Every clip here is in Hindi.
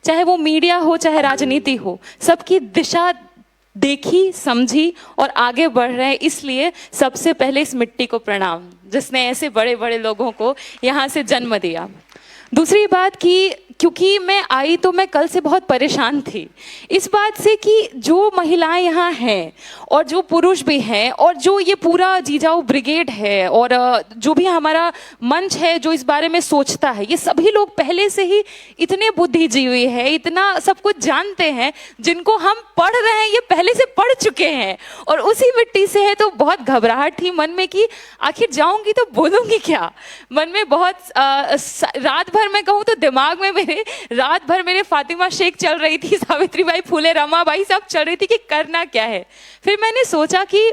चाहे वो मीडिया हो चाहे राजनीति हो, सबकी दिशा देखी समझी और आगे बढ़ रहे हैं। इसलिए सबसे पहले इस मिट्टी को प्रणाम जिसने ऐसे बड़े बड़े लोगों को यहाँ से जन्म दिया। दूसरी बात कि क्योंकि मैं आई तो मैं कल से बहुत परेशान थी इस बात से कि जो महिलाएं यहाँ हैं और जो पुरुष भी हैं और जो ये पूरा जीजाऊ ब्रिगेड है और जो भी हमारा मंच है जो इस बारे में सोचता है, ये सभी लोग पहले से ही इतने बुद्धिजीवी है, इतना सब कुछ जानते हैं, जिनको हम पढ़ रहे हैं ये पहले से पढ़ चुके हैं और उसी मिट्टी से है। तो बहुत घबराहट थी मन में कि आखिर जाऊंगी तो बोलूंगी क्या। मन में बहुत रात भर मैं कहूँ तो दिमाग में रात भर मेरे फातिमा शेख चल रही थी, सावित्रीबाई फुले, रमाबाई सब चल रही थी कि करना क्या है। फिर मैंने सोचा कि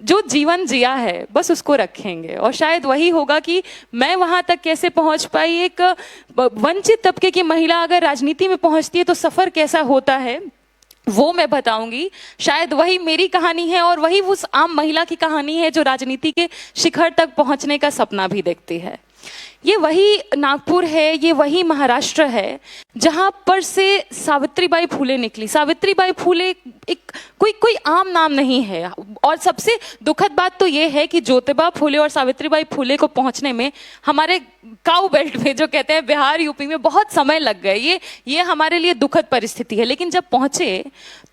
जो जीवन जिया है बस उसको रखेंगे और शायद वही होगा कि मैं वहां तक कैसे पहुंच पाई। एक वंचित तबके की महिला अगर राजनीति में पहुंचती है तो सफर कैसा होता है वो मैं बताऊंगी। शायद वही मेरी कहानी है और वही उस आम महिला की कहानी है जो राजनीति के शिखर तक पहुंचने का सपना भी देखती है। ये वही नागपुर है, ये वही महाराष्ट्र है जहां पर से सावित्रीबाई फुले निकली। सावित्रीबाई फुले एक कोई आम नाम नहीं है और सबसे दुखद बात तो ये है कि ज्योतिबा फुले और सावित्रीबाई फुले को पहुंचने में हमारे काऊ बेल्ट में जो कहते हैं बिहार यूपी में बहुत समय लग गए। ये हमारे लिए दुखद परिस्थिति है। लेकिन जब पहुंचे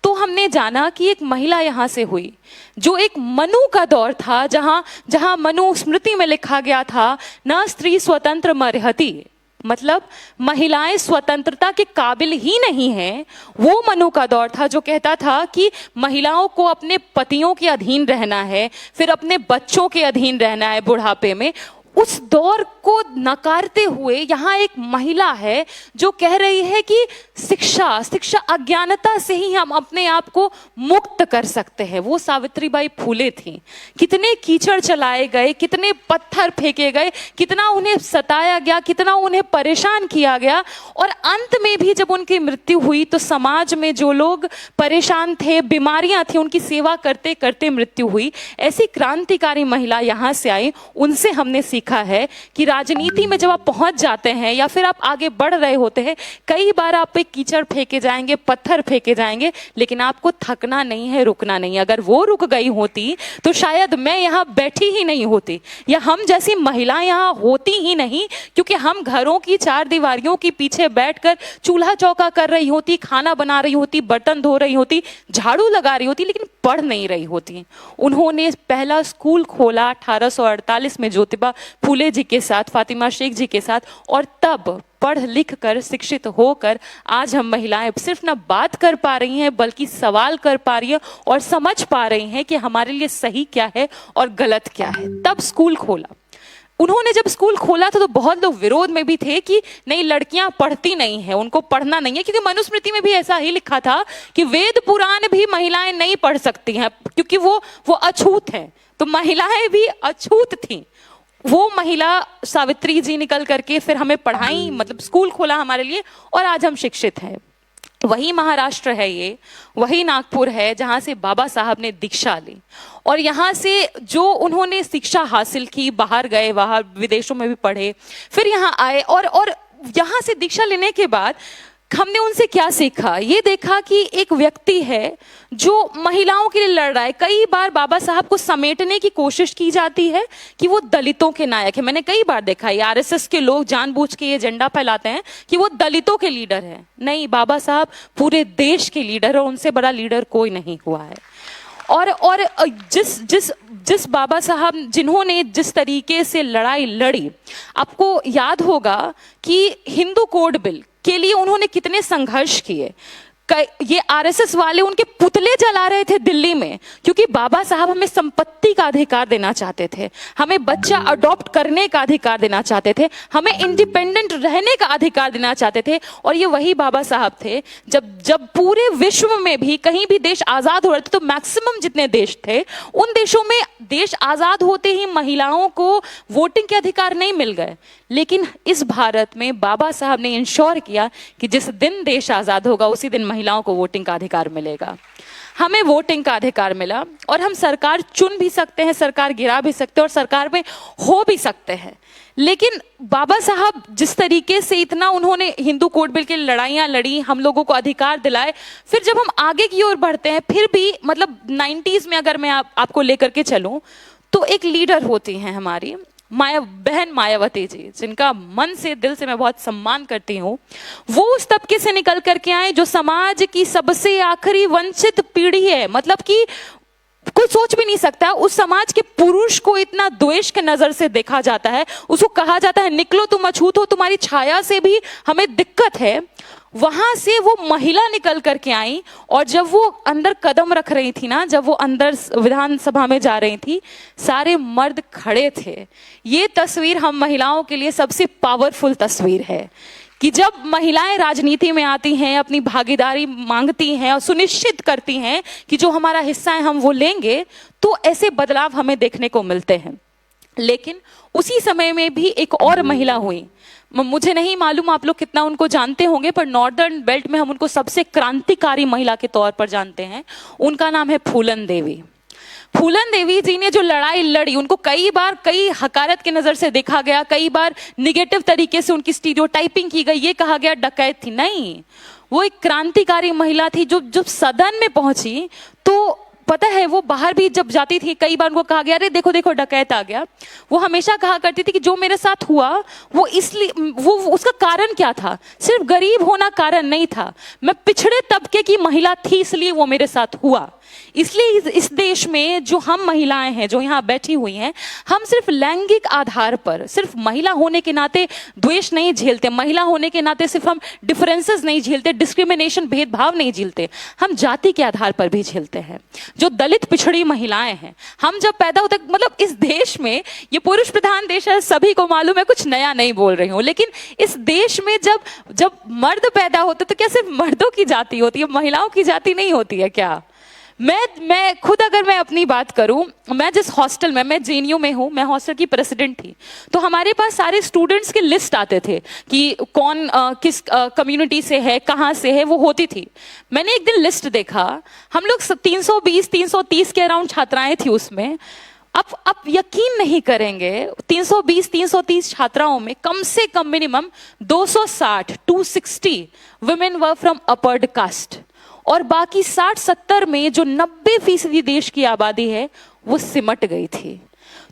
तो हमने जाना कि एक महिला यहाँ से हुई जो एक मनु का दौर था, जहां मनु स्मृति में लिखा गया था न स्त्री स्वतंत्र मर्हति, मतलब महिलाएं स्वतंत्रता के काबिल ही नहीं हैं। वो मनु का दौर था जो कहता था कि महिलाओं को अपने पतियों के अधीन रहना है, फिर अपने बच्चों के अधीन रहना है बुढ़ापे में। उस दौर को नकारते हुए यहाँ एक महिला है जो कह रही है कि शिक्षा अज्ञानता से ही हम अपने आप को मुक्त कर सकते हैं। वो सावित्रीबाई फुले थी। कितने कीचड़ चलाए गए, कितने पत्थर फेंके गए, कितना उन्हें सताया गया, कितना उन्हें परेशान किया गया और अंत में भी जब उनकी मृत्यु हुई तो समाज में जो लोग परेशान थे, बीमारियां थी, उनकी सेवा करते करते मृत्यु हुई। ऐसी क्रांतिकारी महिला यहाँ से आई। उनसे हमने सीखा है कि राजनीति में जब आप पहुंच जाते हैं या फिर आप आगे बढ़ रहे होते हैं, कई बार आप पे कीचड़ फेंके जाएंगे, पत्थर फेंके जाएंगे, लेकिन आपको थकना नहीं है, रुकना नहीं है। अगर वो रुक गई होती तो शायद मैं यहाँ बैठी ही नहीं होती या हम जैसी महिलाएं यहाँ होती ही नहीं, क्योंकि हम घरों की चार दीवारियों के पीछे बैठकर चूल्हा चौका कर रही होती, खाना बना रही होती, बर्तन धो रही होती, झाड़ू लगा रही होती, लेकिन पढ़ नहीं रही होती। उन्होंने पहला स्कूल खोला 1848 में ज्योतिबा फुले जी के साथ, फातिमा शेख जी के साथ, और तब पढ़ लिख कर शिक्षित होकर आज हम महिलाएं सिर्फ ना बात कर पा रही हैं बल्कि सवाल कर पा रही हैं और समझ पा रही हैं कि हमारे लिए सही क्या है और गलत क्या है। तब स्कूल खोला। उन्होंने जब स्कूल खोला था तो बहुत लोग विरोध में भी थे कि नहीं, लड़कियां पढ़ती नहीं है, उनको पढ़ना नहीं है, क्योंकि मनुस्मृति में भी ऐसा ही लिखा था कि वेद पुराण भी महिलाएं नहीं पढ़ सकती हैं क्योंकि वो अछूत हैं। तो महिलाएं भी अछूत थीं। वो महिला सावित्री जी निकल करके फिर हमें पढ़ाई, मतलब स्कूल खोला हमारे लिए और आज हम शिक्षित हैं। वही महाराष्ट्र है ये, वही नागपुर है जहाँ से बाबा साहब ने दीक्षा ली और यहाँ से जो उन्होंने शिक्षा हासिल की, बाहर गए, बाहर विदेशों में भी पढ़े, फिर यहाँ आए और यहाँ से दीक्षा लेने के बाद हमने उनसे क्या सीखा। ये देखा कि एक व्यक्ति है जो महिलाओं के लिए लड़ रहा है। कई बार बाबा साहब को समेटने की कोशिश की जाती है कि वो दलितों के नायक है। मैंने कई बार देखा है आरएसएस के लोग जानबूझ के ये एजेंडा फैलाते हैं कि वो दलितों के लीडर है। नहीं, बाबा साहब पूरे देश के लीडर है, उनसे बड़ा लीडर कोई नहीं हुआ है। और जिस बाबा साहब जिन्होंने जिस तरीके से लड़ाई लड़ी, आपको याद होगा कि हिंदू कोड बिल के लिए उन्होंने कितने संघर्ष किए। ये आरएसएस वाले उनके पुतले जला रहे थे दिल्ली में, क्योंकि बाबा साहब हमें संपत्ति का अधिकार देना चाहते थे, हमें बच्चा अडॉप्ट करने का अधिकार देना चाहते थे, हमें इंडिपेंडेंट रहने का अधिकार देना चाहते थे। और ये वही बाबा साहब थे जब पूरे विश्व में भी कहीं भी देश आजाद हो रहे थे तो मैक्सिमम जितने देश थे उन देशों में देश आजाद होते ही महिलाओं को वोटिंग के अधिकार नहीं मिल गए। लेकिन इस भारत में बाबा साहब ने इंश्योर किया कि जिस दिन देश आजाद होगा उसी दिन महिलाओं को वोटिंग का अधिकार मिलेगा। हमें वोटिंग का अधिकार मिला और हम सरकार चुन भी सकते हैं, सरकार गिरा भी सकते हैं और सरकार में हो भी सकते हैं। लेकिन बाबा साहब जिस तरीके से इतना उन्होंने हिंदू कोड बिल की लड़ाइयाँ लड़ी, हम लोगों को अधिकार दिलाए, फिर जब हम आगे की ओर बढ़ते हैं, फिर भी मतलब 90s में अगर मैं आपको लेकर के चलूं तो एक लीडर होती हैं हमारी बहन मायावती जी, जिनका मन से दिल से मैं बहुत सम्मान करती हूँ। वो उस तबके से निकल करके आए जो समाज की सबसे आखिरी वंचित पीढ़ी है। मतलब कि कोई सोच भी नहीं सकता उस समाज के पुरुष को इतना द्वेष के नजर से देखा जाता है, उसको कहा जाता है निकलो तुम अछूत हो, तुम्हारी छाया से भी हमें दिक्कत है। वहां से वो महिला निकल करके आई और जब वो अंदर कदम रख रही थी ना, जब वो अंदर विधानसभा में जा रही थी, सारे मर्द खड़े थे। ये तस्वीर हम महिलाओं के लिए सबसे पावरफुल तस्वीर है कि जब महिलाएं राजनीति में आती हैं, अपनी भागीदारी मांगती हैं और सुनिश्चित करती हैं कि जो हमारा हिस्सा है हम वो लेंगे, तो ऐसे बदलाव हमें देखने को मिलते हैं। लेकिन उसी समय में भी एक और महिला हुई, मुझे नहीं मालूम आप लोग कितना उनको जानते होंगे, पर नॉर्दर्न बेल्ट में हम उनको सबसे क्रांतिकारी महिला के तौर पर जानते हैं। उनका नाम है फूलन देवी। फूलन देवी जी ने जो लड़ाई लड़ी, उनको कई बार कई हकारत की नजर से देखा गया, कई बार निगेटिव तरीके से उनकी स्टीरियोटाइपिंग की गई, ये कहा गया डकैत थी। नहीं, वो एक क्रांतिकारी महिला थी जो जब सदन में पहुंची तो पता है वो बाहर भी जब जाती थी कई बार उनको कहा गया अरे देखो देखो डकैत आ गया। वो हमेशा कहा करती थी कि जो मेरे साथ हुआ वो इसलिए, वो उसका कारण क्या था, सिर्फ गरीब होना कारण नहीं था, मैं पिछड़े तबके की महिला थी इसलिए वो मेरे साथ हुआ। इसलिए इस देश में जो हम महिलाएं हैं जो यहाँ बैठी हुई हैं, हम सिर्फ लैंगिक आधार पर, सिर्फ महिला होने के नाते द्वेष नहीं झेलते, महिला होने के नाते सिर्फ हम डिफरेंसेस नहीं झेलते, डिस्क्रिमिनेशन भेदभाव नहीं झेलते, हम जाति के आधार पर भी झेलते हैं। जो दलित पिछड़ी महिलाएं हैं, हम जब पैदा होते, मतलब इस देश में, ये पुरुष प्रधान देश है, सभी को मालूम है, कुछ नया नहीं बोल रही हूँ, लेकिन इस देश में जब मर्द पैदा होते तो क्या सिर्फ मर्दों की जाति होती है, महिलाओं की जाति नहीं होती है क्या? मैं खुद अगर मैं अपनी बात करूं, मैं जिस हॉस्टल में, मैं जेएनयू में हूं, मैं हॉस्टल की प्रेसिडेंट थी, तो हमारे पास सारे स्टूडेंट्स के लिस्ट आते थे कि कौन किस कम्युनिटी से है, कहाँ से है, वो होती थी। मैंने एक दिन लिस्ट देखा, हम लोग 320-330 के अराउंड छात्राएं थी उसमें। अब यकीन नहीं करेंगे, 320-330 छात्राओं में कम से कम minimum 260 women were from upper caste, और बाकी 60-70 में जो 90% देश की आबादी है वो सिमट गई थी।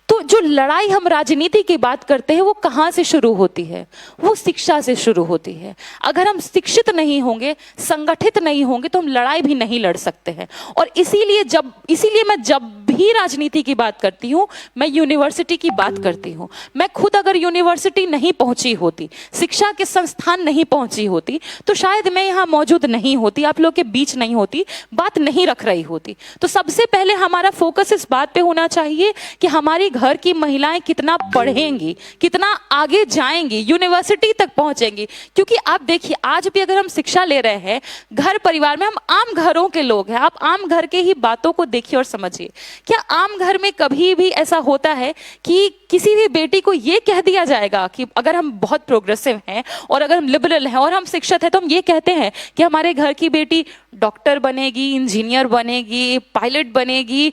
तो जो लड़ाई हम राजनीति की बात करते हैं वो कहाँ से शुरू होती है? वो शिक्षा से शुरू होती है। अगर हम शिक्षित नहीं होंगे, संगठित नहीं होंगे, तो हम लड़ाई भी नहीं लड़ सकते हैं। और इसीलिए मैं जब भी राजनीति की बात करती हूँ, मैं यूनिवर्सिटी की बात करती हूँ। मैं खुद अगर यूनिवर्सिटी नहीं पहुंची होती, शिक्षा के संस्थान नहीं पहुंची होती, तो शायद मैं यहाँ मौजूद नहीं होती, आप लोग के बीच नहीं होती, बात नहीं रख रही होती। तो सबसे पहले हमारा फोकस इस बात पे होना चाहिए कि हमारी घर की महिलाएं कितना पढ़ेंगी, कितना आगे जाएंगी, यूनिवर्सिटी तक पहुंचेंगी। क्योंकि आप देखिए, आज भी अगर हम शिक्षा ले रहे हैं घर परिवार में, हम आम घरों के लोग हैं, आप आम घर के ही बातों को देखिए और समझिए। क्या आम घर में कभी भी ऐसा होता है कि किसी भी बेटी को यह कह दिया जाएगा कि अगर हम बहुत प्रोग्रेसिव हैं और अगर हम लिबरल हैं और हम शिक्षित हैं, तो हम ये कहते हैं कि हमारे घर की बेटी डॉक्टर बनेगी, इंजीनियर बनेगी, पायलट बनेगी,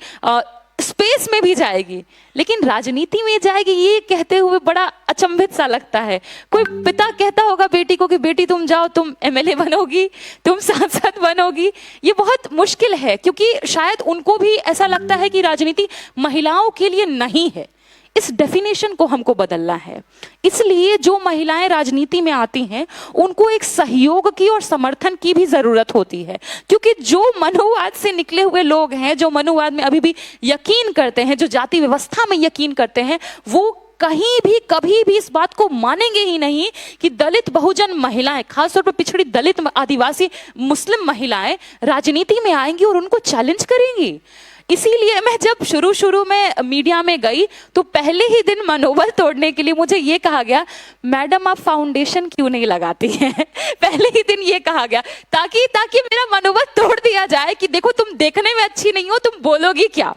स्पेस में भी जाएगी, लेकिन राजनीति में जाएगी, ये कहते हुए बड़ा अचंभित सा लगता है। कोई पिता कहता होगा बेटी को कि बेटी तुम जाओ, तुम एमएलए बनोगी, तुम सांसद बनोगी। ये बहुत मुश्किल है, क्योंकि शायद उनको भी ऐसा लगता है कि राजनीति महिलाओं के लिए नहीं है। इस डेफिनेशन को हमको बदलना है। इसलिए जो महिलाएं राजनीति में आती हैं, उनको एक सहयोग की और समर्थन की भी जरूरत होती है, क्योंकि जो मनुवाद से निकले हुए लोग हैं, जो मनुवाद में अभी भी यकीन करते हैं, जो जाति व्यवस्था में यकीन करते हैं, वो कहीं भी कभी भी इस बात को मानेंगे ही नहीं कि दलित बहुजन महिलाएं, खासतौर पर पिछड़ी दलित, आदिवासी, मुस्लिम महिलाएं राजनीति में आएंगी और उनको चैलेंज करेंगी। इसीलिए मैं जब शुरू में मीडिया में गई तो पहले ही दिन मनोबल तोड़ने के लिए मुझे ये कहा गया, मैडम आप फाउंडेशन क्यों नहीं लगाती हैं? पहले ही दिन ये कहा गया, ताकि मेरा मनोबल तोड़ दिया जाए कि देखो तुम देखने में अच्छी नहीं हो, तुम बोलोगी क्या।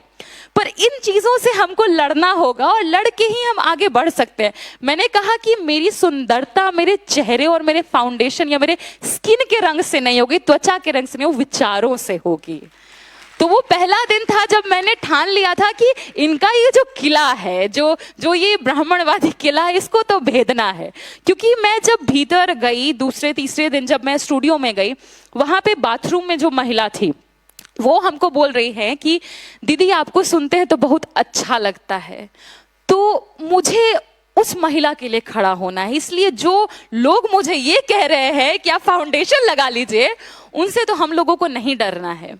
पर इन चीजों से हमको लड़ना होगा और लड़ के ही हम आगे बढ़ सकते हैं। मैंने कहा कि मेरी सुंदरता मेरे चेहरे और मेरे फाउंडेशन या मेरे स्किन के रंग से नहीं होगी, त्वचा के रंग से नहीं, वो विचारों से होगी। तो वो पहला दिन था जब मैंने ठान लिया था कि इनका ये जो किला है, जो जो ये ब्राह्मणवादी किला है, इसको तो भेदना है। क्योंकि मैं जब भीतर गई, दूसरे तीसरे दिन जब मैं स्टूडियो में गई, वहां पे बाथरूम में जो महिला थी वो हमको बोल रही है कि दीदी आपको सुनते हैं तो बहुत अच्छा लगता है। तो मुझे उस महिला के लिए खड़ा होना है, इसलिए जो लोग मुझे ये कह रहे हैं कि आप फाउंडेशन लगा लीजिए, उनसे तो हम लोगों को नहीं डरना है।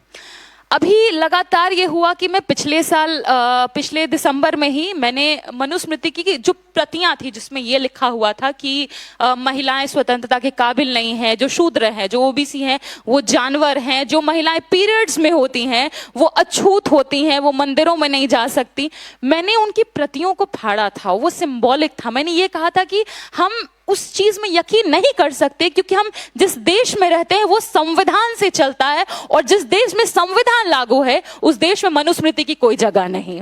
अभी लगातार ये हुआ कि मैं पिछले दिसंबर में ही मैंने मनुस्मृति की जो प्रतियां थी जिसमें ये लिखा हुआ था कि महिलाएं स्वतंत्रता के काबिल नहीं है, जो शूद्र हैं, जो ओबीसी हैं वो जानवर हैं, जो महिलाएं पीरियड्स में होती हैं वो अछूत होती हैं, वो मंदिरों में नहीं जा सकती। मैंने उनकी प्रतियों को फाड़ा था, वो सिंबॉलिक था। मैंने ये कहा था कि हम उस चीज में यकीन नहीं कर सकते क्योंकि हम जिस देश में रहते हैं वो संविधान से चलता है, और जिस देश में संविधान लागू है उस देश में मनुस्मृति की कोई जगह नहीं।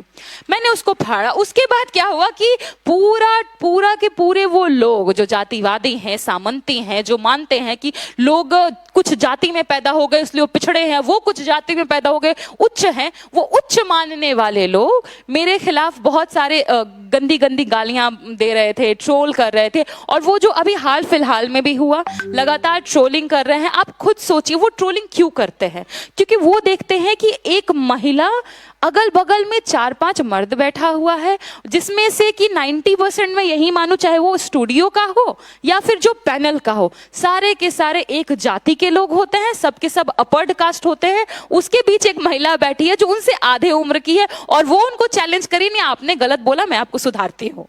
मैंने उसको फाड़ा। उसके बाद क्या हुआ कि पूरा के पूरे वो लोग जो जातिवादी हैं, सामंती हैं, जो मानते हैं कि लोग कुछ जाति में पैदा हो गए इसलिए वो पिछड़े हैं, वो कुछ जाति में पैदा हो गए उच्च हैं, वो उच्च मानने वाले लोग मेरे खिलाफ बहुत सारे गंदी गंदी गालियां दे रहे थे, ट्रोल कर रहे थे। और वो जो अभी हाल फिलहाल में भी हुआ, लगातार ट्रोलिंग कर रहे हैं। आप खुद सोचिए वो ट्रोलिंग क्यों करते हैं? क्योंकि वो देखते हैं कि एक महिला, अगल बगल में 4-5 मर्द बैठा हुआ है, जिसमें से कि 90% में यही मानो, चाहे वो स्टूडियो का हो या फिर जो पैनल का हो, सारे के सारे एक जाति के लोग होते हैं, सबके सब अपर्ड कास्ट होते हैं। उसके बीच एक महिला बैठी है जो उनसे आधे उम्र की है और वो उनको चैलेंज करी, नहीं आपने गलत बोला, मैं आपको सुधारती हूँ।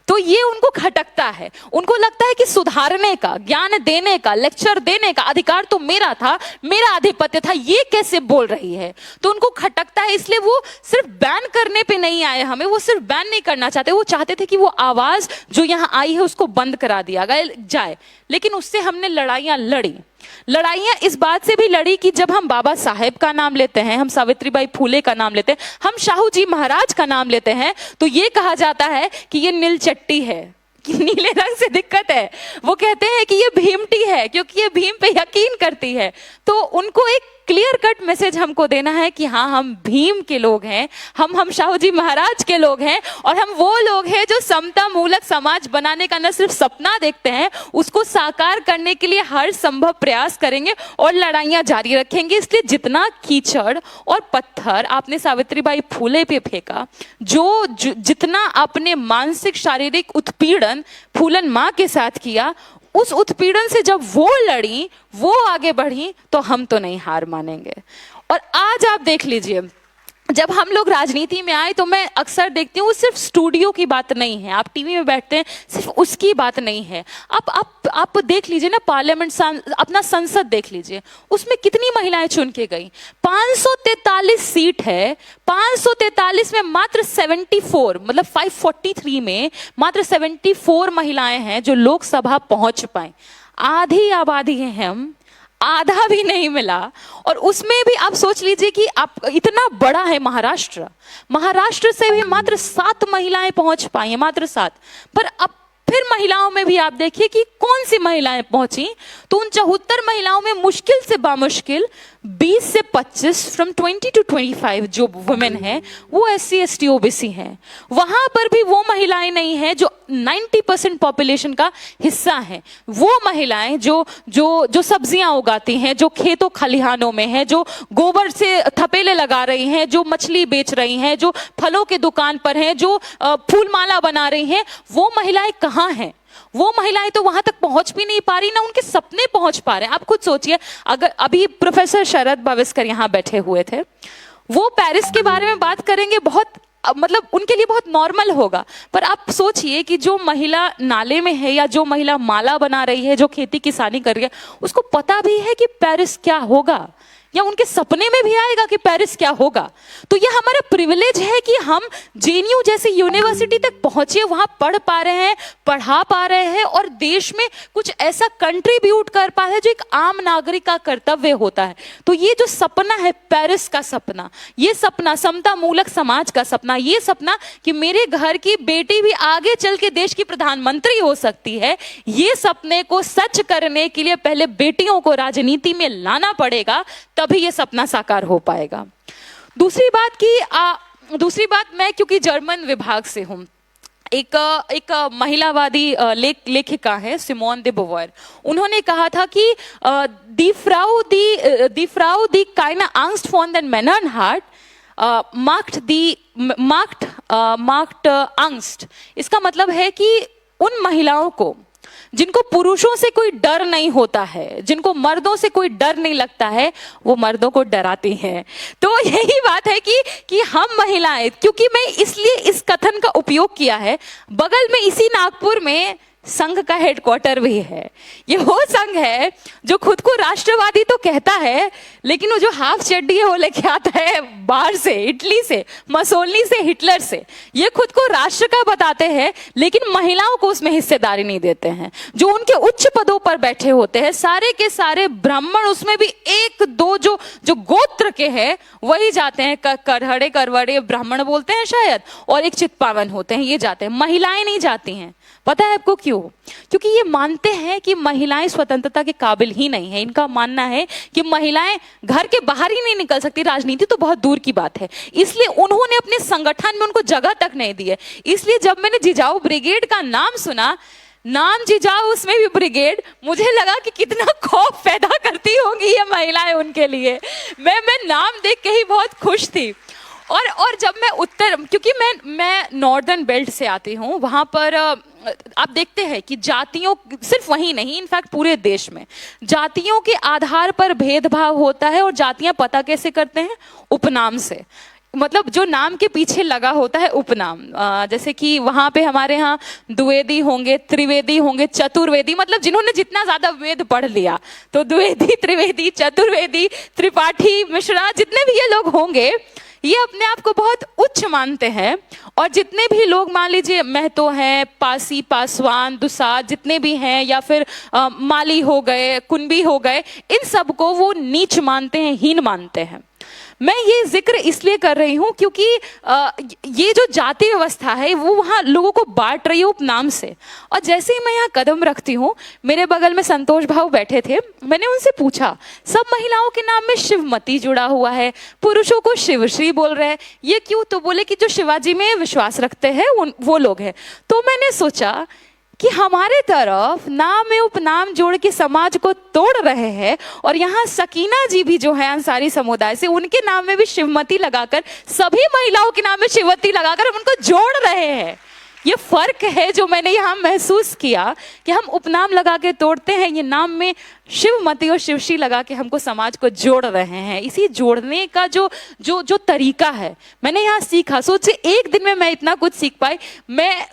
तो ये उनको खटकता है। उनको लगता है कि सुधारने का, ज्ञान देने का, लेक्चर देने का अधिकार तो मेरा था, मेरा आधिपत्य था, ये कैसे बोल रही है? तो उनको खटकता है। इसलिए वो सिर्फ बैन करने पे नहीं आए हमें, वो सिर्फ बैन नहीं करना चाहते, वो चाहते थे कि वो आवाज जो यहाँ आई है उसको बंद करा दिया जाए। लेकिन उससे हमने लड़ाइयां लड़ी। लड़ाइयां इस बात से भी लड़ी कि जब हम बाबा साहेब का नाम लेते हैं, हम सावित्रीबाई फूले का नाम लेते हैं, हम शाहू जी महाराज का नाम लेते हैं, तो ये कहा जाता है कि ये नील चट्टी है, कि नीले रंग से दिक्कत है। वो कहते हैं कि ये भीमटी है क्योंकि ये भीम पे यकीन करती है। तो उनको एक क्लियर कट मैसेज हमको देना है कि हाँ, हम भीम के लोग हैं, हम शाहू जी महाराज के लोग हैं, और हम वो लोग हैं जो समता मूलक समाज बनाने का न सिर्फ सपना देखते हैं, उसको साकार करने के लिए हर संभव प्रयास करेंगे और लड़ाइयां जारी रखेंगे। इसलिए जितना कीचड़ और पत्थर आपने सावित्रीबाई फूले पे फेंका, जितना आपने मानसिक शारीरिक उत्पीड़न फूलन माँ के साथ किया, उस उत्पीड़न से जब वो लड़ी, वो आगे बढ़ी, तो हम तो नहीं हार मानेंगे। और आज आप देख लीजिए, जब हम लोग राजनीति में आए तो मैं अक्सर देखती हूँ, सिर्फ स्टूडियो की बात नहीं है, आप टीवी में बैठते हैं, सिर्फ उसकी बात नहीं है। आप देख लीजिए ना, पार्लियामेंट, अपना संसद देख लीजिए, उसमें कितनी महिलाएं चुन के गई। 543 सीट है, 543 में मात्र 74, मतलब 543 में मात्र 74 महिलाएं हैं जो लोकसभा पहुंच पाए। आधी आबादी है हम, आधा भी नहीं मिला। और उसमें भी आप सोच लीजिए कि आप, इतना बड़ा है महाराष्ट्र से भी मात्र 7 महिलाएं पहुंच पाई हैं, मात्र 7। पर अब फिर महिलाओं में भी आप देखिए कि कौन सी महिलाएं पहुंची, तो उन 74 महिलाओं में मुश्किल से बामुश्किल 20 से 25, फ्रॉम 20 to 25 जो वुमेन है वो SC ST OBC हैं। वहां पर भी वो महिलाएं नहीं हैं जो 90% पॉपुलेशन का हिस्सा है। वो महिलाएं जो सब्जियां उगाती हैं, जो खेतों खलिहानों में हैं, जो गोबर से थपेले लगा रही हैं, जो मछली बेच रही हैं, जो फलों के दुकान पर हैं, जो फूलमाला बना रही हैं, वो महिलाएं कहाँ हैं? वो महिलाएं तो वहां तक पहुंच भी नहीं पा रही, ना उनके सपने पहुंच पा रहे हैं। आप खुद सोचिए, अगर अभी प्रोफेसर शरद भावेस्कर यहाँ बैठे हुए थे, वो पेरिस के बारे में बात करेंगे, बहुत मतलब उनके लिए बहुत नॉर्मल होगा। पर आप सोचिए कि जो महिला नाले में है या जो महिला माला बना रही है, जो खेती किसानी कर रही है, उसको पता भी है कि पेरिस क्या होगा, या उनके सपने में भी आएगा कि पेरिस क्या होगा? तो यह हमारा प्रिविलेज है कि हम जेएनयू जैसी यूनिवर्सिटी तक पहुंचे, वहां पढ़ पा रहे हैं, पढ़ा पा रहे हैं और देश में कुछ ऐसा कंट्रीब्यूट कर पा रहे हैं जो एक आम नागरिक का कर्तव्य होता है। तो ये जो सपना है, पेरिस का सपना, ये सपना समता मूलक समाज का सपना, ये सपना कि मेरे घर की बेटी भी आगे चल के देश की प्रधानमंत्री हो सकती है, ये सपने को सच करने के लिए पहले बेटियों को राजनीति में लाना पड़ेगा, तभी ये सपना साकार हो पाएगा। दूसरी बात मैं क्योंकि जर्मन विभाग से हूं, एक महिलावादी लेखिका है सिमोन दे बोवेर, उन्होंने कहा था कि दी फ्राउ दी keine Angst von den Männern hat macht Angst। इसका मतलब है कि उन महिलाओं को जिनको पुरुषों से कोई डर नहीं होता है, जिनको मर्दों से कोई डर नहीं लगता है, वो मर्दों को डराती हैं। तो यही बात है कि हम महिलाएं, क्योंकि मैं इसलिए इस कथन का उपयोग किया है, बगल में इसी नागपुर में संघ का हेडक्वार्टर भी है। ये वो संघ है जो खुद को राष्ट्रवादी तो कहता है, लेकिन वो जो हाफ चड्डी है वो लेके आता है बाहर से, इटली से, मसोलनी से, हिटलर से। ये खुद को राष्ट्र का बताते हैं, लेकिन महिलाओं को उसमें हिस्सेदारी नहीं देते हैं। जो उनके उच्च पदों पर बैठे होते हैं, सारे के सारे ब्राह्मण, उसमें भी एक दो जो गोत्र के हैं वही जाते हैं, करहड़े करवड़े ब्राह्मण बोलते हैं शायद, और एक चितपावन होते हैं, ये जाते हैं, महिलाएं नहीं जाती हैं। पता है आपको क्यों? क्योंकि ये मानते हैं कि महिलाएं स्वतंत्रता के काबिल ही नहीं है। इनका मानना है कि महिलाएं घर के बाहर ही नहीं निकल सकती, राजनीति तो बहुत दूर की बात है। इसलिए उन्होंने अपने संगठन में उनको जगह तक नहीं दी है। इसलिए जब मैंने जिजाऊ ब्रिगेड का नाम सुना, नाम जिजाऊ उसमें भी ब्रिगेड, मुझे लगा कि कितना खौफ पैदा करती होंगी ये महिलाएं उनके लिए। मैं नाम देख के ही बहुत खुश थी। और जब मैं क्योंकि मैं नॉर्दर्न बेल्ट से आती हूँ, वहाँ पर आप देखते हैं कि जातियों, सिर्फ वहीं नहीं, इनफैक्ट पूरे देश में जातियों के आधार पर भेदभाव होता है। और जातियां पता कैसे करते हैं? उपनाम से, मतलब जो नाम के पीछे लगा होता है उपनाम। जैसे कि वहां पे हमारे यहाँ द्विवेदी होंगे, त्रिवेदी होंगे, चतुर्वेदी, मतलब जिन्होंने जितना ज्यादा वेद पढ़ लिया, तो द्विवेदी, त्रिवेदी, चतुर्वेदी, त्रिपाठी, मिश्रा, जितने भी ये लोग होंगे, ये अपने आप को बहुत उच्च मानते हैं। और जितने भी लोग, मान लीजिए महतो हैं, पासी, पासवान, दुसाद, जितने भी हैं, या फिर माली हो गए, कुंबी हो गए, इन सबको वो नीच मानते हैं, हीन मानते हैं। मैं ये जिक्र इसलिए कर रही हूँ क्योंकि ये जो जाति व्यवस्था है वो वहाँ लोगों को बांट रही है उपनाम से। और जैसे ही मैं यहाँ कदम रखती हूँ, मेरे बगल में संतोष भाव बैठे थे, मैंने उनसे पूछा, सब महिलाओं के नाम में शिवमती जुड़ा हुआ है, पुरुषों को शिवश्री बोल रहे हैं, ये क्यों? तो बोले कि जो शिवाजी में विश्वास रखते हैं वो लोग हैं। तो मैंने सोचा कि हमारे तरफ नाम में उपनाम जोड़ के समाज को तोड़ रहे हैं, और यहाँ सकीना जी भी जो है अंसारी समुदाय से, उनके नाम में भी शिवमती लगाकर, सभी महिलाओं के नाम में शिवमती लगाकर हम उनको जोड़ रहे हैं। ये फर्क है जो मैंने यहाँ महसूस किया कि हम उपनाम लगा के तोड़ते हैं, ये नाम में शिवमती और शिवश्री लगा के हमको समाज को जोड़ रहे हैं। इसी जोड़ने का जो तरीका है, मैंने यहाँ सीखा। सोचे एक दिन में मैं इतना कुछ सीख पाई।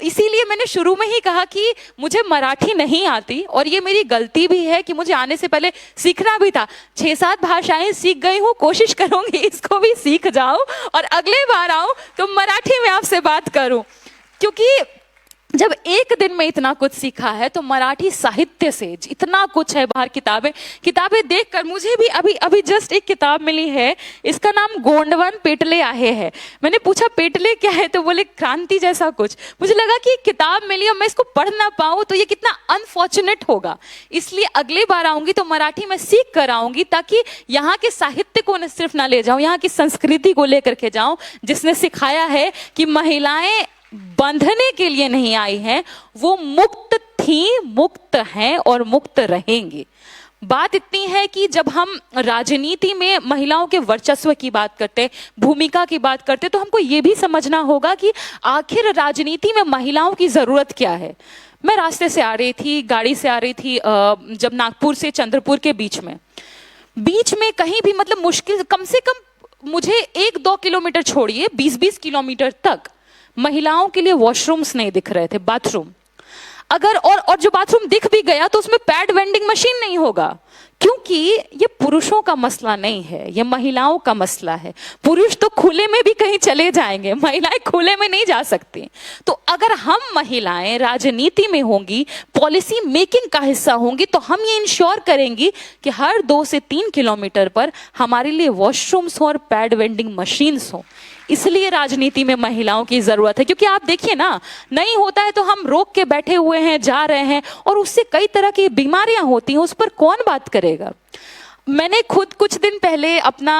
इसीलिए मैंने शुरू में ही कहा कि मुझे मराठी नहीं आती, और ये मेरी गलती भी है कि मुझे आने से पहले सीखना भी था। 6-7 भाषाएं सीख गई हूँ, कोशिश करूंगी इसको भी सीख जाऊं और अगले बार आऊं तो मराठी में आपसे बात करूं। क्योंकि जब एक दिन में इतना कुछ सीखा है, तो मराठी साहित्य से इतना कुछ है बाहर। किताबें देखकर मुझे भी अभी जस्ट एक किताब मिली है, इसका नाम गोंडवन पेटले आहे है। मैंने पूछा पेटले क्या है, तो बोले क्रांति जैसा कुछ। मुझे लगा कि किताब मिली और मैं इसको पढ़ ना पाऊँ तो ये कितना अनफॉर्चुनेट होगा। इसलिए अगली बार आऊंगी तो मराठी में सीख कर आऊंगी, ताकि यहाँ के साहित्य को न सिर्फ ना ले जाऊं, यहाँ की संस्कृति को लेकर के जाऊं, जिसने सिखाया है कि महिलाएं बंधने के लिए नहीं आई हैं, वो मुक्त थी, मुक्त हैं और मुक्त रहेंगी। बात इतनी है कि जब हम राजनीति में महिलाओं के वर्चस्व की बात करते, भूमिका की बात करते, तो हमको ये भी समझना होगा कि आखिर राजनीति में महिलाओं की जरूरत क्या है। मैं रास्ते से आ रही थी, गाड़ी से आ रही थी, जब नागपुर से चंद्रपुर के बीच में कहीं भी, मतलब मुश्किल कम से कम मुझे 1-2 किलोमीटर छोड़िए, 20-20 किलोमीटर तक महिलाओं के लिए वॉशरूम्स नहीं दिख रहे थे, बाथरूम। अगर और जो बाथरूम दिख भी गया तो उसमें पैड वेंडिंग मशीन नहीं होगा, क्योंकि ये पुरुषों का मसला नहीं है, ये महिलाओं का मसला है। पुरुष तो खुले में भी कहीं चले जाएंगे, महिलाएं खुले में नहीं जा सकती। तो अगर हम महिलाएं राजनीति में होंगी, पॉलिसी मेकिंग का हिस्सा होंगी, तो हम ये इंश्योर करेंगी कि हर 2 से 3 किलोमीटर पर हमारे लिए वॉशरूम्स हो और पैड वेंडिंग मशीन्स हो। इसलिए राजनीति में महिलाओं की जरूरत है, क्योंकि आप देखिए ना, नहीं होता है तो हम रोक के बैठे हुए हैं, जा रहे हैं, और उससे कई तरह की बीमारियां होती हैं, उस पर कौन बात करेगा। मैंने खुद कुछ दिन पहले अपना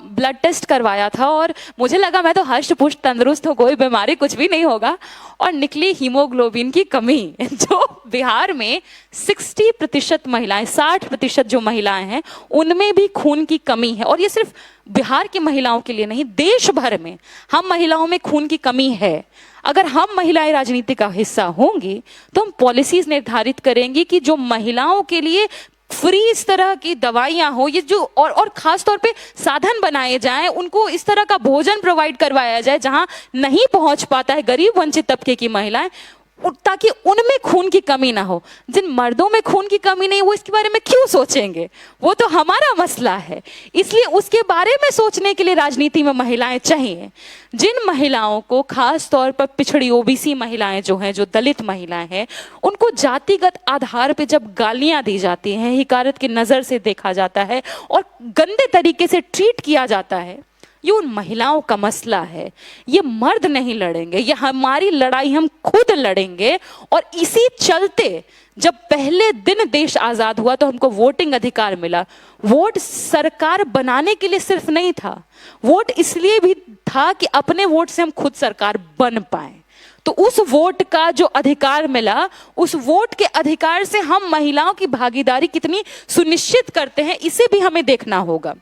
ब्लड टेस्ट करवाया था और मुझे लगा मैं तो हष्ट पुष्ट तंदुरुस्त हूँ, कोई बीमारी कुछ भी नहीं होगा, और निकली हीमोग्लोबिन की कमी। जो बिहार में 60% महिलाएं, 60% जो महिलाएं हैं उनमें भी खून की कमी है। और ये सिर्फ बिहार की महिलाओं के लिए नहीं, देश भर में हम महिलाओं में खून की कमी है। अगर हम महिलाएं राजनीति का हिस्सा होंगी तो हम पॉलिसीज निर्धारित करेंगी कि जो महिलाओं के लिए फ्री इस तरह की दवाइयां हो, ये जो और खास तौर पे साधन बनाए जाएं, उनको इस तरह का भोजन प्रोवाइड करवाया जाए जहां नहीं पहुंच पाता है गरीब वंचित तबके की महिलाएं, ताकि उनमें खून की कमी ना हो। जिन मर्दों में खून की कमी नहीं, वो इसके बारे में क्यों सोचेंगे, वो तो हमारा मसला है। इसलिए उसके बारे में सोचने के लिए राजनीति में महिलाएं चाहिए। जिन महिलाओं को, खास तौर पर पिछड़ी ओबीसी महिलाएं जो हैं, जो दलित महिलाएं हैं, उनको जातिगत आधार पे जब गालियां दी जाती हैं, हिकारत की नजर से देखा जाता है और गंदे तरीके से ट्रीट किया जाता है, ये उन महिलाओं का मसला है। ये मर्द नहीं लड़ेंगे, ये हमारी लड़ाई हम खुद लड़ेंगे। और इसी चलते जब पहले दिन देश आजाद हुआ तो हमको वोटिंग अधिकार मिला। वोट सरकार बनाने के लिए सिर्फ नहीं था, वोट इसलिए भी था कि अपने वोट से हम खुद सरकार बन पाए। तो उस वोट का जो अधिकार मिला, उस वोट के अधिकार से हम महिलाओं की भागीदारी कितनी सुनिश्चित करते हैं, इसे भी हमें देखना होगा।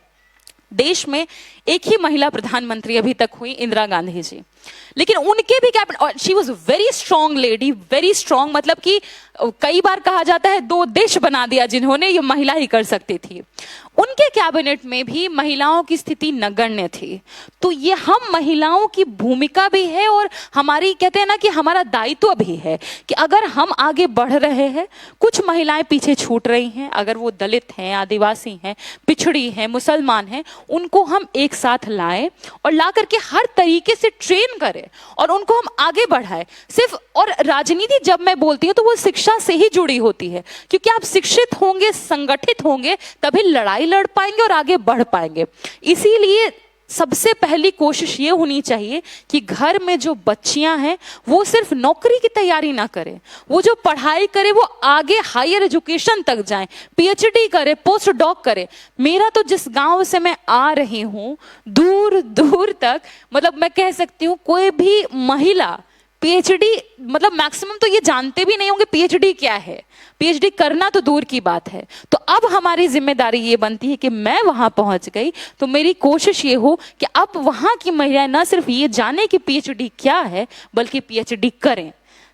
देश में एक ही महिला प्रधानमंत्री अभी तक हुई, इंदिरा गांधी जी, लेकिन उनके भी कैबिनेट, और she was very strong lady, very strong, मतलब कि कई बार कहा जाता है 2 देश बना दिया जिन्होंने, ये महिला ही कर सकती थी। उनके कैबिनेट में भी महिलाओं की स्थिति नगण्य थी। तो ये हम महिलाओं की भूमिका भी है और हमारी, कहते हैं ना कि हमारा दायित्व भी है कि अगर हम आगे बढ़ रहे हैं, कुछ महिलाएं पीछे छूट रही हैं, अगर वो दलित हैं, आदिवासी हैं, पिछड़ी हैं, मुसलमान हैं, उनको हम एक साथ लाएं और ला करके हर तरीके से ट्रेन करें और उनको हम आगे बढ़ाएं। सिर्फ, और राजनीति जब मैं बोलती हूँ तो वो शिक्षा से ही जुड़ी होती है, क्योंकि आप शिक्षित होंगे, संगठित होंगे, तभी लड़ाई लड़ पाएंगे और आगे बढ़ पाएंगे। इसीलिए सबसे पहली कोशिश ये होनी चाहिए कि घर में जो बच्चियां हैं वो सिर्फ नौकरी की तैयारी ना करें, वो जो पढ़ाई करे वो आगे हायर एजुकेशन तक जाएं, पीएचडी करे, पोस्ट डॉक करे। मेरा तो जिस गांव से मैं आ रही हूं, दूर दूर तक, मतलब मैं कह सकती हूँ कोई भी महिला पीएचडी, मतलब मैक्सिमम तो ये जानते भी नहीं होंगे पीएचडी क्या है, पीएचडी करना तो दूर की बात है। तो अब हमारी जिम्मेदारी ये बनती है कि मैं वहां पहुंच गई तो मेरी कोशिश ये हो कि अब वहां की महिलाएं ना सिर्फ ये जाने कि पीएचडी क्या है, बल्कि पीएचडी करें,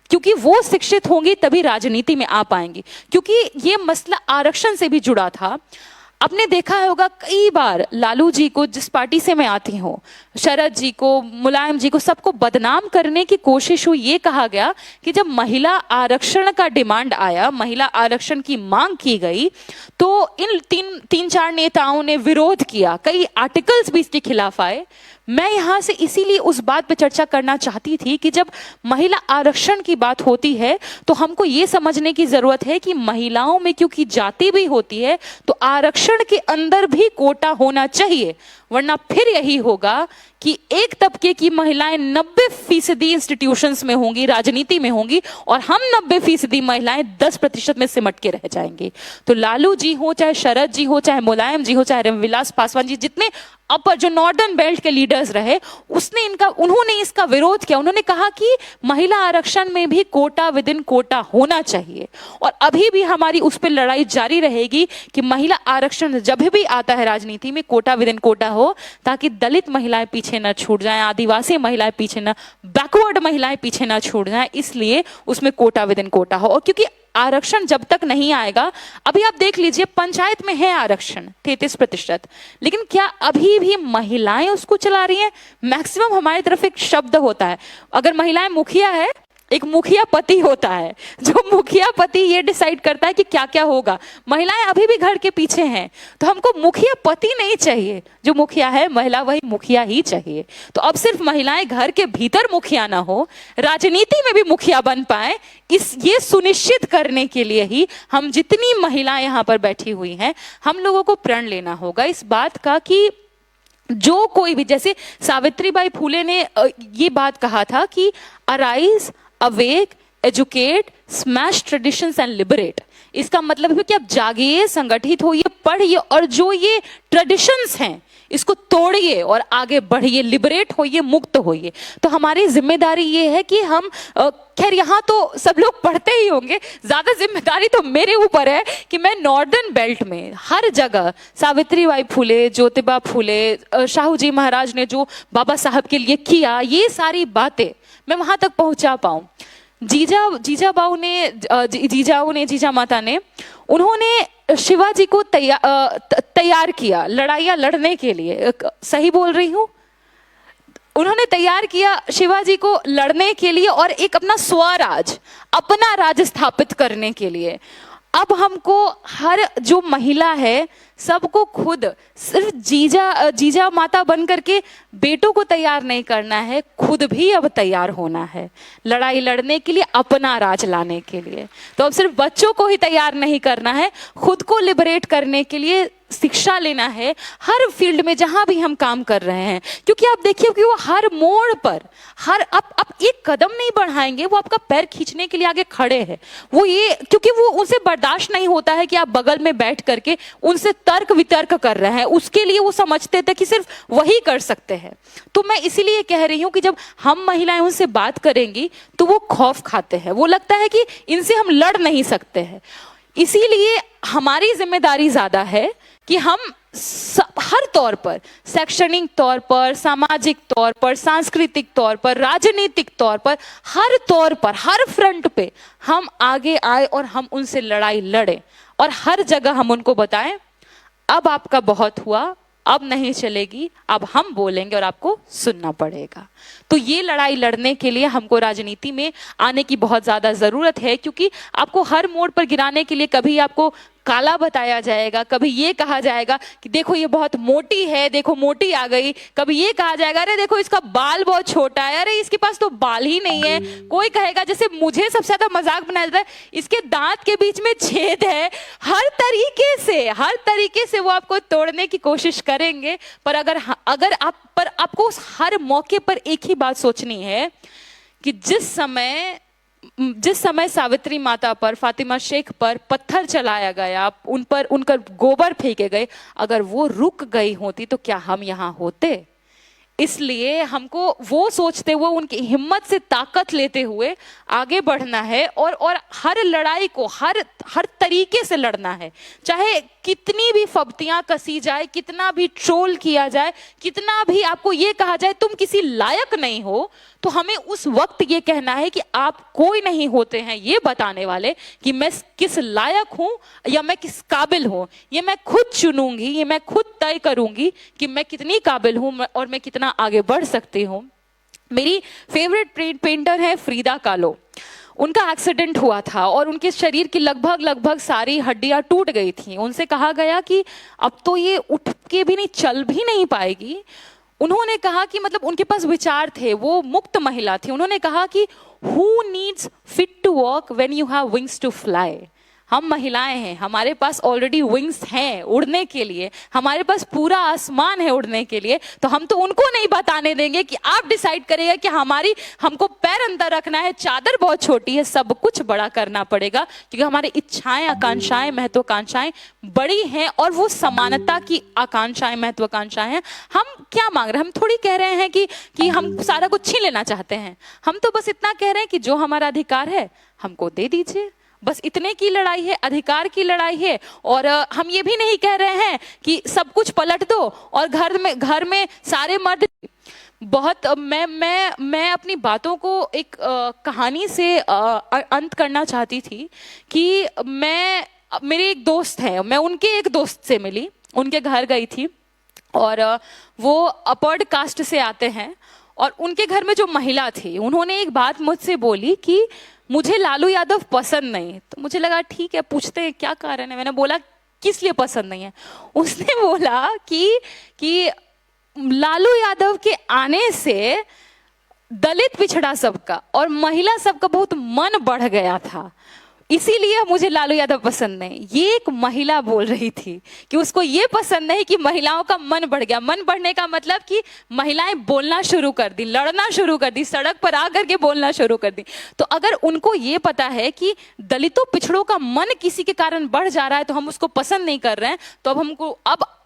क्योंकि वो शिक्षित होंगी तभी राजनीति में आ पाएंगी। क्योंकि ये मसला आरक्षण से भी जुड़ा था। आपने देखा होगा कई बार लालू जी को, जिस पार्टी से मैं आती हूँ, शरद जी को, मुलायम जी को, सबको बदनाम करने की कोशिश हुई। ये कहा गया कि जब महिला आरक्षण का डिमांड आया, महिला आरक्षण की मांग की गई, तो इन तीन चार नेताओं ने विरोध किया, कई आर्टिकल्स भी इसके खिलाफ आए। मैं यहाँ से इसीलिए उस बात पे चर्चा करना चाहती थी कि जब महिला आरक्षण की बात होती है तो हमको ये समझने की जरूरत है कि महिलाओं में क्योंकि जाति भी होती है तो आरक्षण के अंदर भी कोटा होना चाहिए, वरना फिर यही होगा कि एक तबके की महिलाएं 90% इंस्टीट्यूशंस में होंगी, राजनीति में होंगी, और हम 90% महिलाएं 10% में सिमट के रह जाएंगी। तो लालू जी हो, चाहे शरद जी हो, चाहे मुलायम जी हो, चाहे रामविलास पासवान जी, जितने अपर जो नॉर्दर्न बेल्ट के लीडर्स रहे, उन्होंने इसका विरोध किया। उन्होंने कहा कि महिला आरक्षण में भी कोटा विद इन कोटा होना चाहिए। और अभी भी हमारी उस पर लड़ाई जारी रहेगी कि महिला आरक्षण जब भी आता है राजनीति में, कोटा विद इन कोटा हो, ताकि दलित महिलाएं पीछे न छूट जाएं, आदिवासी महिलाएं पीछे न, बैकवर्ड महिलाएं पीछे न छूट जाएं, इसलिए उसमें कोटा विद इन कोटा हो। और क्योंकि आरक्षण जब तक नहीं आएगा, अभी आप देख लीजिए पंचायत में है आरक्षण 33%, लेकिन क्या अभी भी महिलाएं उसको चला रही हैं? मैक्सिमम हमारी तरफ एक शब्द होता है, अगर महिलाएं मुखिया है एक मुखिया पति होता है, जो मुखिया पति ये डिसाइड करता है कि क्या क्या होगा। महिलाएं अभी भी घर के पीछे हैं, तो हमको मुखिया पति नहीं चाहिए, जो मुखिया है महिला वही मुखिया ही चाहिए। तो अब सिर्फ महिलाएं घर के भीतर मुखिया ना हो, राजनीति में भी मुखिया बन पाए, ये सुनिश्चित करने के लिए ही हम जितनी महिलाएं यहाँ पर बैठी हुई हैं, हम लोगों को प्रण लेना होगा इस बात का कि जो कोई भी, जैसे सावित्रीबाई फुले ने ये बात कहा था कि arise, awake, educate, smash traditions and liberate. इसका मतलब है कि आप जागिए, संगठित होइए, पढ़िए और जो ये ट्रेडिशंस हैं इसको तोड़िए और आगे बढ़िए, लिबरेट होइए, मुक्त होइए। तो हमारी जिम्मेदारी ये है कि हम खैर यहाँ तो सब लोग पढ़ते ही होंगे, ज्यादा जिम्मेदारी तो मेरे ऊपर है कि मैं नॉर्दर्न बेल्ट में हर जगह सावित्रीबाई फुले, ज्योतिबा फुले, शाहू जी महाराज ने जो बाबा साहब के लिए किया, ये सारी बातें मैं वहां तक पहुंचा पाऊं। जीजा माता ने उन्होंने शिवाजी को तैयार किया लड़ाइयां लड़ने के लिए, सही बोल रही हूं? उन्होंने तैयार किया शिवाजी को लड़ने के लिए और एक अपना स्वराज, अपना राज स्थापित करने के लिए। अब हमको हर जो महिला है सबको खुद सिर्फ जीजा माता बन करके बेटों को तैयार नहीं करना है, खुद भी अब तैयार होना है लड़ाई लड़ने के लिए, अपना राज लाने के लिए। तो अब सिर्फ बच्चों को ही तैयार नहीं करना है, खुद को लिबरेट करने के लिए शिक्षा लेना है हर फील्ड में जहां भी हम काम कर रहे हैं। क्योंकि आप देखिए कि वो हर मोड़ पर, हर आप एक कदम नहीं बढ़ाएंगे, वो आपका पैर खींचने के लिए आगे खड़े हैं। वो ये क्योंकि वो उनसे बर्दाश्त नहीं होता है कि आप बगल में बैठ करके उनसे तर्क वितर्क कर रहे हैं, उसके लिए वो समझते थे कि सिर्फ वही कर सकते हैं। तो मैं इसीलिए कह रही हूं कि जब हम महिलाएं उनसे बात करेंगी तो वो खौफ खाते हैं, वो लगता है कि इनसे हम लड़ नहीं सकते हैं। इसीलिए हमारी जिम्मेदारी ज्यादा है कि हम हर तौर पर, शैक्षणिक तौर पर, सामाजिक तौर पर, सांस्कृतिक तौर पर, राजनीतिक तौर पर, हर तौर पर, हर फ्रंट पे हम आगे आए और हम उनसे लड़ाई लड़े और हर जगह हम उनको बताएं अब आपका बहुत हुआ, अब नहीं चलेगी, अब हम बोलेंगे और आपको सुनना पड़ेगा। तो ये लड़ाई लड़ने के लिए हमको राजनीति में आने की बहुत ज्यादा जरूरत है, क्योंकि आपको हर मोड़ पर गिराने के लिए कभी आपको काला बताया जाएगा, कभी ये कहा जाएगा कि देखो ये बहुत मोटी है, देखो मोटी आ गई, कभी ये कहा जाएगा अरे देखो इसका बाल बहुत छोटा है, अरे इसके पास तो बाल ही नहीं है। कोई कहेगा, जैसे मुझे सबसे ज्यादा मजाक बनाया जाता है, इसके दांत के बीच में छेद है। हर तरीके से वो आपको तोड़ने की कोशिश करेंगे। पर अगर आपको हर मौके पर एक ही बात सोचनी है कि जिस समय सावित्री माता पर, फातिमा शेख पर पत्थर चलाया गया, उन पर उनका गोबर फेंके गए, अगर वो रुक गई होती तो क्या हम यहाँ होते? इसलिए हमको वो सोचते हुए, उनकी हिम्मत से ताकत लेते हुए आगे बढ़ना है और हर लड़ाई को हर तरीके से लड़ना है। चाहे कितनी भी फब्तियां कसी जाए, कितना भी ट्रोल किया जाए, कितना भी आपको ये कहा जाए तुम किसी लायक नहीं हो, तो हमें उस वक्त ये कहना है कि आप कोई नहीं होते हैं ये बताने वाले कि मैं किस लायक हूं या मैं किस काबिल हूं। ये मैं खुद चुनूंगी, ये मैं खुद तय करूंगी कि मैं कितनी काबिल हूं और मैं कितना आगे बढ़ सकती हूं। मेरी फेवरेट पेंटर है फ्रीदा कालो। उनका एक्सीडेंट हुआ था और उनके शरीर की लगभग सारी हड्डियां टूट गई थी। उनसे कहा गया कि अब तो ये उठ के भी नहीं, चल भी नहीं पाएगी। उन्होंने कहा कि मतलब उनके पास विचार थे, वो मुक्त महिला थी। उन्होंने कहा कि who needs fit to walk when you have wings to fly? हम महिलाएं हैं, हमारे पास ऑलरेडी विंग्स हैं उड़ने के लिए, हमारे पास पूरा आसमान है उड़ने के लिए। तो हम तो उनको नहीं बताने देंगे कि आप डिसाइड करेगा कि हमको पैर अंदर रखना है, चादर बहुत छोटी है, सब कुछ बड़ा करना पड़ेगा, क्योंकि हमारी इच्छाएं, आकांक्षाएं, महत्वाकांक्षाएं बड़ी हैं और वो समानता की आकांक्षाएं, महत्वाकांक्षाएं हैं। हम क्या मांग रहे हैं? हम थोड़ी कह रहे हैं कि हम सारा कुछ छीन लेना चाहते हैं। हम तो बस इतना कह रहे हैं कि जो हमारा अधिकार है हमको दे दीजिए। बस इतने की लड़ाई है, अधिकार की लड़ाई है। और हम ये भी नहीं कह रहे हैं कि सब कुछ पलट दो और घर में सारे मर्द। बहुत मैं अपनी बातों को एक कहानी से अंत करना चाहती थी कि मेरे एक दोस्त है, मैं उनके एक दोस्त से मिली, उनके घर गई थी और वो अपर्ड कास्ट से आते हैं और उनके घर में जो महिला थी उन्होंने एक बात मुझसे बोली कि मुझे लालू यादव पसंद नहीं। तो मुझे लगा ठीक है, पूछते हैं क्या कारण है। मैंने बोला किस लिए पसंद नहीं है। उसने बोला कि लालू यादव के आने से दलित पिछड़ा सबका और महिला सबका बहुत मन बढ़ गया था, इसीलिए मुझे लालू यादव पसंद नहीं। ये एक महिला बोल रही थी कि उसको ये पसंद नहीं कि महिलाओं का मन बढ़ गया। मन बढ़ने का मतलब कि महिलाएं बोलना शुरू कर दी, लड़ना शुरू कर दी, सड़क पर आकर के बोलना शुरू कर दी। तो अगर उनको ये पता है कि दलितों पिछड़ों का मन किसी के कारण बढ़ जा रहा है तो हम उसको पसंद नहीं कर रहे हैं, तो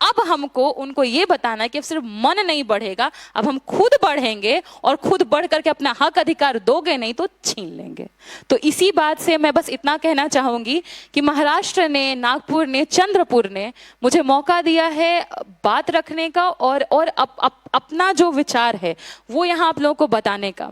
अब हमको उनको ये बताना है कि अब सिर्फ मन नहीं बढ़ेगा, अब हम खुद बढ़ेंगे और खुद बढ़ करके अपना हक अधिकार दोगे नहीं तो छीन लेंगे। तो इसी बात से मैं बस इतना कहना चाहूंगी कि महाराष्ट्र ने, नागपुर ने, चंद्रपुर ने मुझे मौका दिया है बात रखने का और अपना जो विचार है वो यहाँ आप लोगों को बताने का।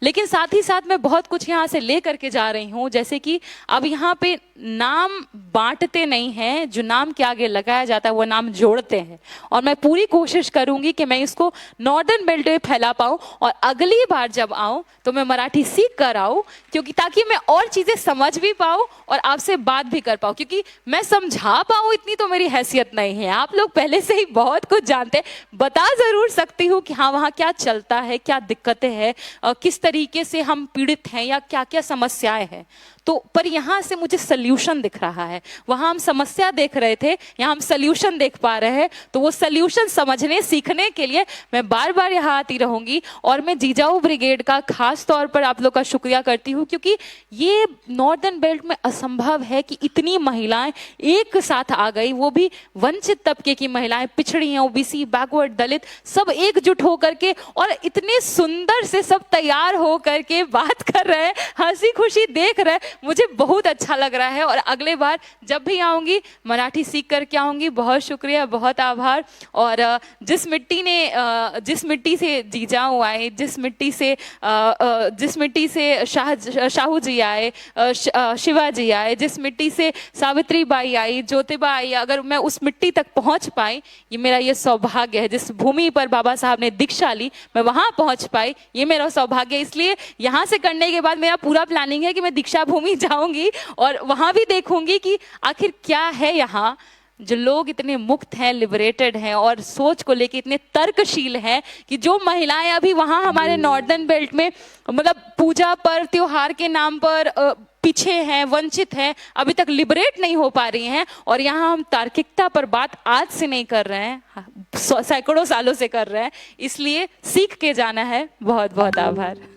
लेकिन साथ ही साथ मैं बहुत कुछ यहाँ से ले करके जा रही हूँ, जैसे कि अब यहाँ पे नाम बांटते नहीं हैं, जो नाम के आगे लगाया जाता है वो नाम जोड़ते हैं। और मैं पूरी कोशिश करूंगी कि मैं इसको नॉर्दर्न बेल्ट में फैला पाऊँ और अगली बार जब आऊँ तो मैं मराठी सीख कर आऊँ, क्योंकि ताकि मैं और चीज़ें समझ भी पाऊँ और आपसे बात भी कर पाऊँ। क्योंकि मैं समझा पाऊँ इतनी तो मेरी हैसियत नहीं है, आप लोग पहले से ही बहुत कुछ जानते हैं। बता ज़रूर सकती हूँ कि हाँ वहाँ क्या चलता है, क्या दिक्कतें हैं, किस तरीके से हम पीड़ित हैं या क्या क्या समस्याएं हैं। तो पर यहाँ से मुझे सल्यूशन दिख रहा है, वहाँ हम समस्या देख रहे थे, यहाँ हम सल्यूशन देख पा रहे हैं। तो वो सल्यूशन समझने सीखने के लिए मैं बार बार यहाँ आती रहूँगी। और मैं जिजाऊ ब्रिगेड का खास तौर पर आप लोग का शुक्रिया करती हूँ, क्योंकि ये नॉर्दर्न बेल्ट में असंभव है कि इतनी महिलाएं एक साथ आ गई, वो भी वंचित तबके की महिलाएं, पिछड़ी हैं, ओबीसी, बैकवर्ड, दलित, सब एकजुट होकर के और इतने सुंदर से सब तैयार होकर के बात कर रहे हैं, हंसी खुशी देख रहे हैं। मुझे बहुत अच्छा लग रहा है और अगले बार जब भी आऊँगी मराठी सीख करके आऊँगी। बहुत शुक्रिया, बहुत आभार। और जिस मिट्टी से जीजाऊ आए, जिस मिट्टी से शाहू जी आए, शिवाजी आए, जिस मिट्टी से सावित्री बाई आई, ज्योतिबा आई, अगर मैं उस मिट्टी तक पहुंच पाई, ये मेरा ये सौभाग्य है। जिस भूमि पर बाबा साहब ने दीक्षा ली, मैं वहां पहुंच पाई, ये मेरा सौभाग्य है। इसलिए यहाँ से करने के बाद मेरा पूरा प्लानिंग है कि मैं दीक्षा भूमि जाऊंगी और वहां भी देखूंगी कि आखिर क्या है यहाँ, जो लोग इतने मुक्त हैं, लिबरेटेड हैं और सोच को लेके इतने तर्कशील हैं कि जो महिलाएं अभी वहां हमारे नॉर्दर्न बेल्ट में मतलब पूजा पर, त्योहार के नाम पर पीछे हैं, वंचित हैं, अभी तक लिबरेट नहीं हो पा रही हैं। और यहाँ हम तार्किकता पर बात आज से नहीं कर रहे हैं, सैकड़ों सालों से कर रहे हैं। इसलिए सीख के जाना है। बहुत बहुत आभार।